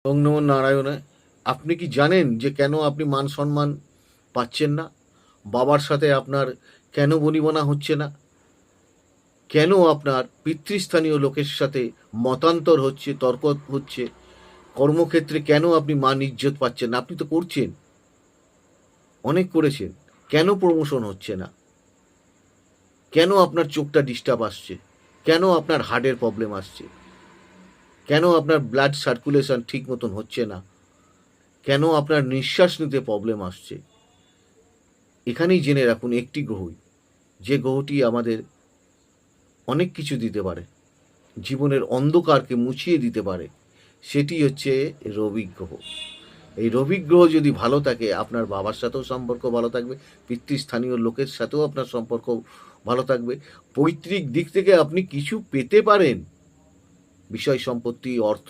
ওং নমঃ নারায়ণে। আপনি কি জানেন যে কেন আপনি মান সম্মান পাচ্ছেন না? বাবার সাথে আপনার কেন বনিবনা হচ্ছে না? কেন আপনার পিতৃস্থানীয় লোকের সাথে মতান্তর হচ্ছে, তর্ক হচ্ছে? কর্মক্ষেত্রে কেন আপনি মান ইজ্জত পাচ্ছেন না? আপনি তো করছেন, অনেক করেছেন। কেন প্রমোশন হচ্ছে না? কেন আপনার চোখটা ডিস্টার্ব আসছে? কেন আপনার হার্টের প্রবলেম আসছে? কেন আপনার ব্লাড সার্কুলেশন ঠিক মতন হচ্ছে না? কেন আপনার নিঃশ্বাস নিতে প্রবলেম আসছে? এখানেই জেনে রাখুন একটি গ্রহই, যে গ্রহটি আমাদের অনেক কিছু দিতে পারে, জীবনের অন্ধকারকে মুছিয়ে দিতে পারে, সেটি হচ্ছে রবি গ্রহ। এই রবি গ্রহ যদি ভালো থাকে, আপনার বাবার সাথেও সম্পর্ক ভালো থাকবে, পিতৃস্থানীয় লোকের সাথেও আপনার সম্পর্ক ভালো থাকবে। পৈতৃক দিক থেকে আপনি কিছু পেতে পারেন, বিষয় সম্পত্তি, অর্থ,